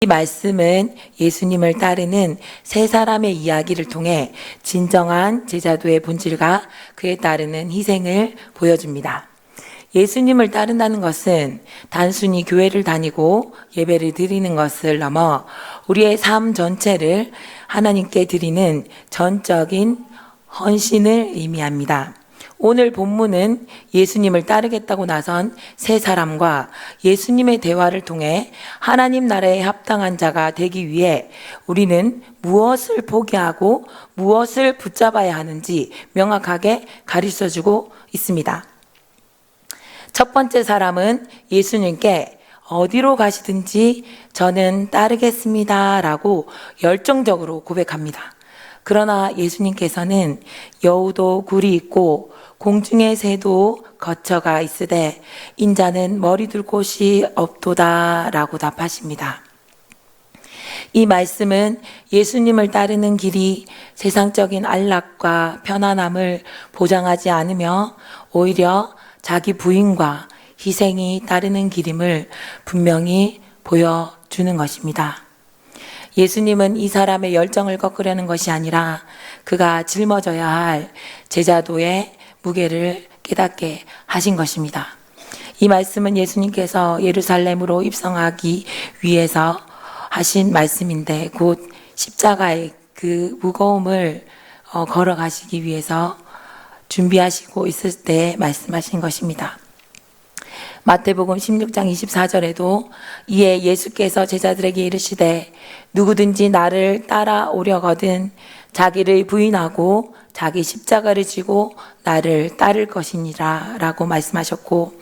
이 말씀은 예수님을 따르는 세 사람의 이야기를 통해 진정한 제자도의 본질과 그에 따르는 희생을 보여줍니다. 예수님을 따른다는 것은 단순히 교회를 다니고 예배를 드리는 것을 넘어 우리의 삶 전체를 하나님께 드리는 전적인 헌신을 의미합니다. 오늘 본문은 예수님을 따르겠다고 나선 세 사람과 예수님의 대화를 통해 하나님 나라에 합당한 자가 되기 위해 우리는 무엇을 포기하고 무엇을 붙잡아야 하는지 명확하게 가르쳐주고 있습니다. 첫 번째 사람은 예수님께 어디로 가시든지 저는 따르겠습니다 라고 열정적으로 고백합니다. 그러나 예수님께서는 여우도 굴이 있고 공중의 새도 거처가 있으되 인자는 머리 둘 곳이 없도다 라고 답하십니다. 이 말씀은 예수님을 따르는 길이 세상적인 안락과 편안함을 보장하지 않으며 오히려 자기 부인과 희생이 따르는 길임을 분명히 보여주는 것입니다. 예수님은 이 사람의 열정을 꺾으려는 것이 아니라 그가 짊어져야 할 제자도의 무게를 깨닫게 하신 것입니다. 이 말씀은 예수님께서 예루살렘으로 입성하기 위해서 하신 말씀인데 곧 십자가의 그 무거움을 걸어가시기 위해서 준비하시고 있을 때 말씀하신 것입니다. 마태복음 16장 24절에도 이에 예수께서 제자들에게 이르시되 누구든지 나를 따라오려거든 자기를 부인하고 자기 십자가를 지고 나를 따를 것이니라 라고 말씀하셨고,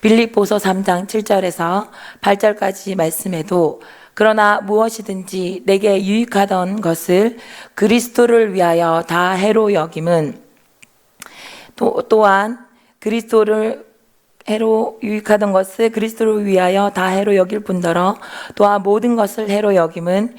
빌립보서 3장 7절에서 8절까지 말씀에도 그러나 무엇이든지 내게 유익하던 것을 그리스도를 위하여 다 해로 여김은 또한 그리스도를 해로 유익하던 것을 그리스도를 위하여 다 해로 여길 뿐더러 또한 모든 것을 해로 여김은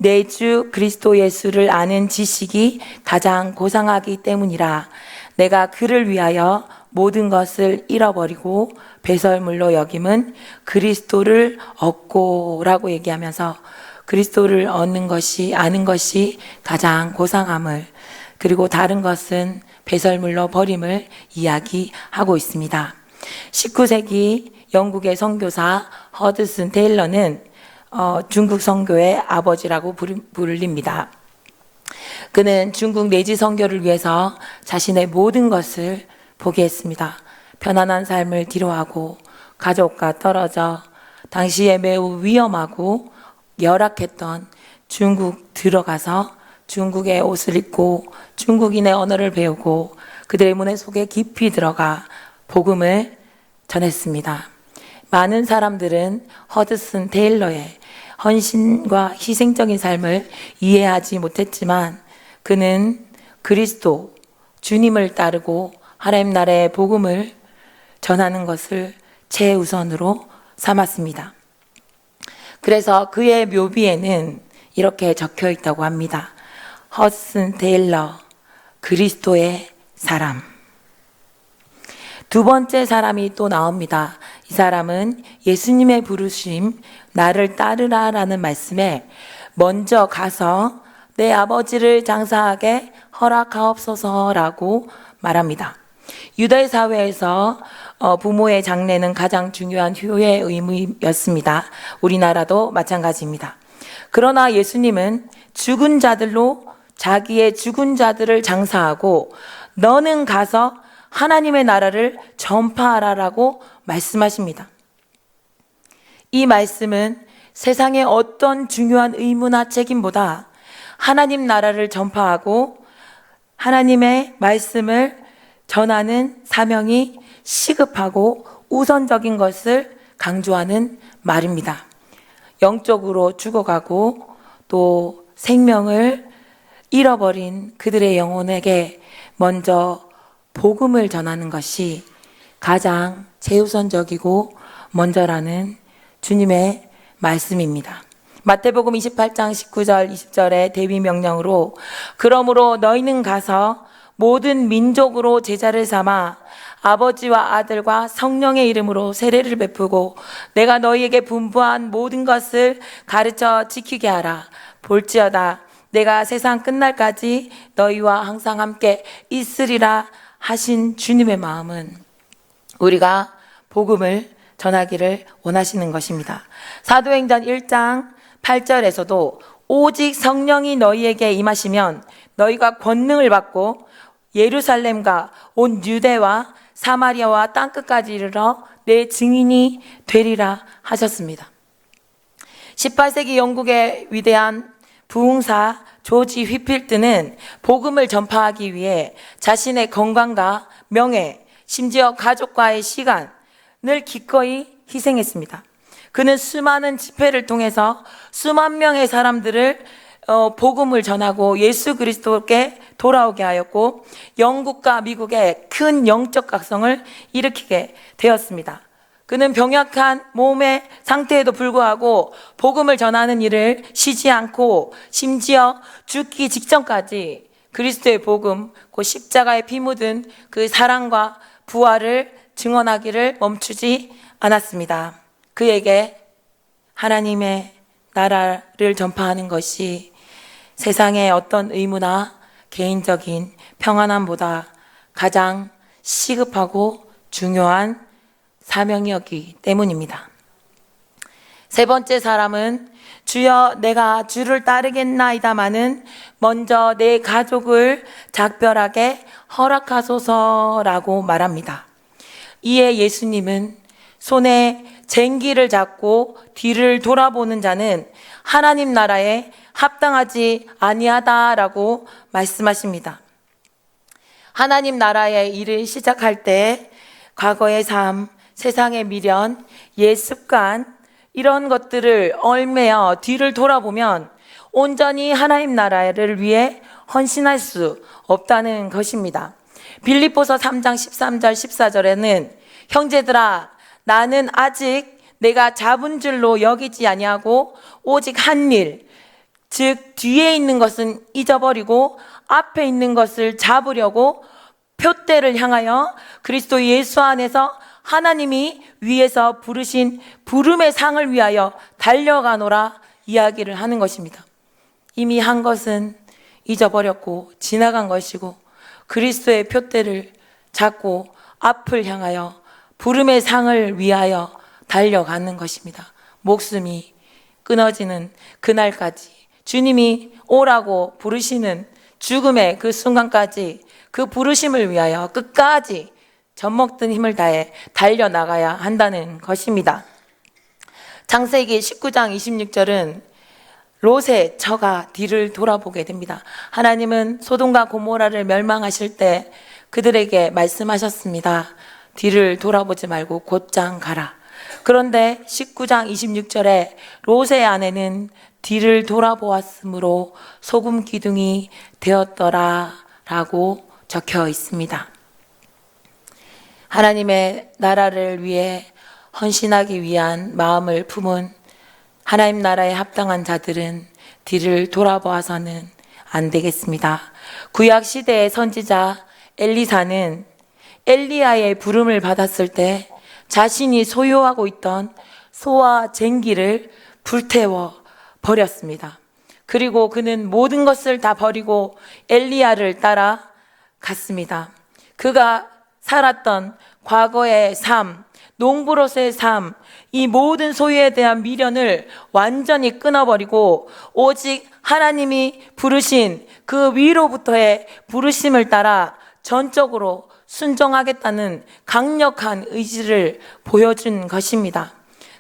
내 주 그리스도 예수를 아는 지식이 가장 고상하기 때문이라. 내가 그를 위하여 모든 것을 잃어버리고 배설물로 여김은 그리스도를 얻고 라고 얘기하면서 그리스도를 얻는 것이 아는 것이 가장 고상함을, 그리고 다른 것은 배설물로 버림을 이야기하고 있습니다. 19세기 영국의 선교사 허드슨 테일러는 중국 선교의 아버지라고 불립니다. 그는 중국 내지 선교를 위해서 자신의 모든 것을 포기했습니다. 편안한 삶을 뒤로하고 가족과 떨어져 당시에 매우 위험하고 열악했던 중국 들어가서 중국의 옷을 입고 중국인의 언어를 배우고 그들의 문화 속에 깊이 들어가 복음을 전했습니다. 많은 사람들은 허드슨 테일러의 헌신과 희생적인 삶을 이해하지 못했지만 그는 그리스도, 주님을 따르고 하나님 나라의 복음을 전하는 것을 최우선으로 삼았습니다. 그래서 그의 묘비에는 이렇게 적혀 있다고 합니다. 허드슨 테일러, 그리스도의 사람. 두 번째 사람이 또 나옵니다. 이 사람은 예수님의 부르심, 나를 따르라 라는 말씀에 먼저 가서 내 아버지를 장사하게 허락하옵소서라고 말합니다. 유대 사회에서 부모의 장례는 가장 중요한 효의 의무였습니다. 우리나라도 마찬가지입니다. 그러나 예수님은 죽은 자들로 자기의 죽은 자들을 장사하고 너는 가서 하나님의 나라를 전파하라라고 말씀하십니다. 이 말씀은 세상의 어떤 중요한 의무나 책임보다 하나님 나라를 전파하고 하나님의 말씀을 전하는 사명이 시급하고 우선적인 것을 강조하는 말입니다. 영적으로 죽어가고 또 생명을 잃어버린 그들의 영혼에게 먼저 복음을 전하는 것이 가장 최우선적이고 먼저라는 주님의 말씀입니다. 마태복음 28장 19절 20절의 대비 명령으로 그러므로 너희는 가서 모든 민족으로 제자를 삼아 아버지와 아들과 성령의 이름으로 세례를 베푸고 내가 너희에게 분부한 모든 것을 가르쳐 지키게 하라. 볼지어다 내가 세상 끝날까지 너희와 항상 함께 있으리라 하신 주님의 마음은 우리가 복음을 전하기를 원하시는 것입니다. 사도행전 1장 8절에서도 오직 성령이 너희에게 임하시면 너희가 권능을 받고 예루살렘과 온 유대와 사마리아와 땅끝까지 이르러 내 증인이 되리라 하셨습니다. 18세기 영국의 위대한 부흥사 조지 휘필드는 복음을 전파하기 위해 자신의 건강과 명예, 심지어 가족과의 시간을 기꺼이 희생했습니다. 그는 수많은 집회를 통해서 수만 명의 사람들을 복음을 전하고 예수 그리스도께 돌아오게 하였고 영국과 미국에 큰 영적 각성을 일으키게 되었습니다. 그는 병약한 몸의 상태에도 불구하고 복음을 전하는 일을 쉬지 않고 심지어 죽기 직전까지 그리스도의 복음, 그 십자가에 피 묻은 그 사랑과 부활을 증언하기를 멈추지 않았습니다. 그에게 하나님의 나라를 전파하는 것이 세상의 어떤 의무나 개인적인 평안함보다 가장 시급하고 중요한 사명이었기 때문입니다. 세 번째 사람은 주여 내가 주를 따르겠나이다마는 먼저 내 가족을 작별하게 허락하소서라고 말합니다. 이에 예수님은 손에 쟁기를 잡고 뒤를 돌아보는 자는 하나님 나라에 합당하지 아니하다라고 말씀하십니다. 하나님 나라의 일을 시작할 때 과거의 삶, 세상의 미련, 옛 습관 이런 것들을 얽매여 뒤를 돌아보면 온전히 하나님 나라를 위해 헌신할 수 없다는 것입니다. 빌립보서 3장 13절 14절에는 형제들아 나는 아직 내가 잡은 줄로 여기지 아니하고 오직 한 일, 즉 뒤에 있는 것은 잊어버리고 앞에 있는 것을 잡으려고 표대를 향하여 그리스도 예수 안에서 하나님이 위에서 부르신 부름의 상을 위하여 달려가노라 이야기를 하는 것입니다. 이미 한 것은 잊어버렸고 지나간 것이고 그리스도의 표대를 잡고 앞을 향하여 부름의 상을 위하여 달려가는 것입니다. 목숨이 끊어지는 그날까지 주님이 오라고 부르시는 죽음의 그 순간까지 그 부르심을 위하여 끝까지 젖먹든 힘을 다해 달려나가야 한다는 것입니다. 창세기 19장 26절은 롯의 처가 뒤를 돌아보게 됩니다. 하나님은 소돔과 고모라를 멸망하실 때 그들에게 말씀하셨습니다. 뒤를 돌아보지 말고 곧장 가라. 그런데 19장 26절에 롯의 아내는 뒤를 돌아보았으므로 소금 기둥이 되었더라 라고 적혀 있습니다. 하나님의 나라를 위해 헌신하기 위한 마음을 품은 하나님 나라에 합당한 자들은 뒤를 돌아보아서는 안 되겠습니다. 구약 시대의 선지자 엘리사는 엘리야의 부름을 받았을 때 자신이 소유하고 있던 소와 쟁기를 불태워 버렸습니다. 그리고 그는 모든 것을 다 버리고 엘리야를 따라 갔습니다. 그가 살았던 과거의 삶, 농부로서의 삶, 이 모든 소유에 대한 미련을 완전히 끊어버리고 오직 하나님이 부르신 그 위로부터의 부르심을 따라 전적으로 순종하겠다는 강력한 의지를 보여준 것입니다.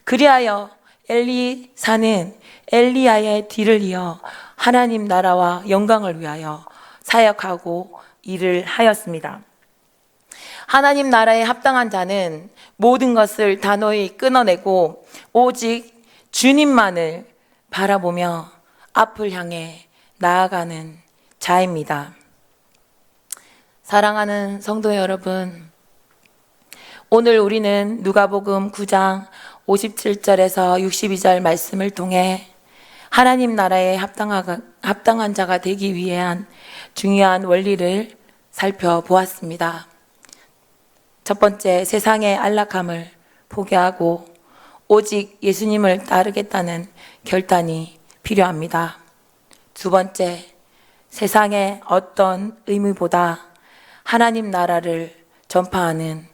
그리하여 엘리사는 엘리야의 뒤를 이어 하나님 나라와 영광을 위하여 사역하고 일을 하였습니다. 하나님 나라에 합당한 자는 모든 것을 단호히 끊어내고 오직 주님만을 바라보며 앞을 향해 나아가는 자입니다. 사랑하는 성도 여러분, 오늘 우리는 누가복음 9장 57절에서 62절 말씀을 통해 하나님 나라에 합당한 자가 되기 위한 중요한 원리를 살펴보았습니다. 첫 번째, 세상의 안락함을 포기하고 오직 예수님을 따르겠다는 결단이 필요합니다. 두 번째, 세상의 어떤 의무보다 하나님 나라를 전파하는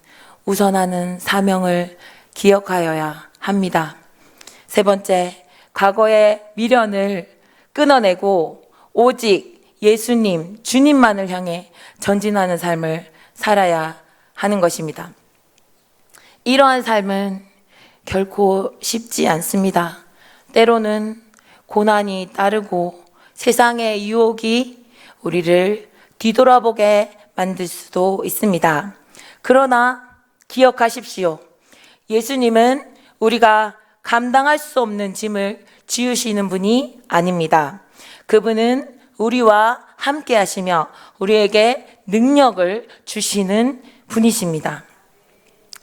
우선하는 사명을 기억하여야 합니다. 세 번째, 과거의 미련을 끊어내고 오직 예수님, 주님만을 향해 전진하는 삶을 살아야 하는 것입니다. 이러한 삶은 결코 쉽지 않습니다. 때로는 고난이 따르고 세상의 유혹이 우리를 뒤돌아보게 만들 수도 있습니다. 그러나 기억하십시오. 예수님은 우리가 감당할 수 없는 짐을 지으시는 분이 아닙니다. 그분은 우리와 함께 하시며 우리에게 능력을 주시는 분이십니다.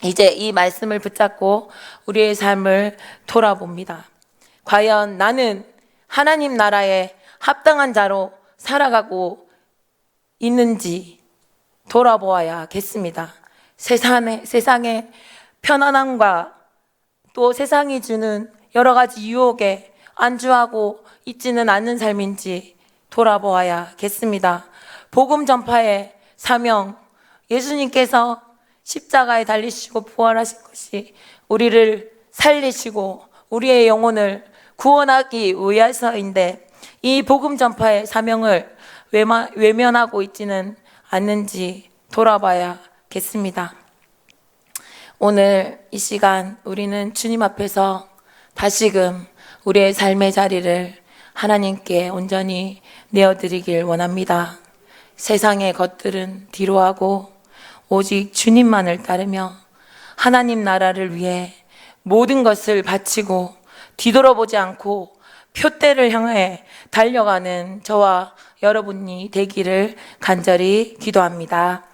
이제 이 말씀을 붙잡고 우리의 삶을 돌아봅니다. 과연 나는 하나님 나라에 합당한 자로 살아가고 있는지 돌아보아야겠습니다. 세상의 편안함과 또 세상이 주는 여러 가지 유혹에 안주하고 있지는 않는 삶인지 돌아보아야겠습니다. 복음 전파의 사명, 예수님께서 십자가에 달리시고 부활하신 것이 우리를 살리시고 우리의 영혼을 구원하기 위해서인데 이 복음 전파의 사명을 외면하고 있지는 않는지 돌아봐야겠습니다. 오늘 이 시간 우리는 주님 앞에서 다시금 우리의 삶의 자리를 하나님께 온전히 내어드리길 원합니다. 세상의 것들은 뒤로하고 오직 주님만을 따르며 하나님 나라를 위해 모든 것을 바치고 뒤돌아보지 않고 표대를 향해 달려가는 저와 여러분이 되기를 간절히 기도합니다.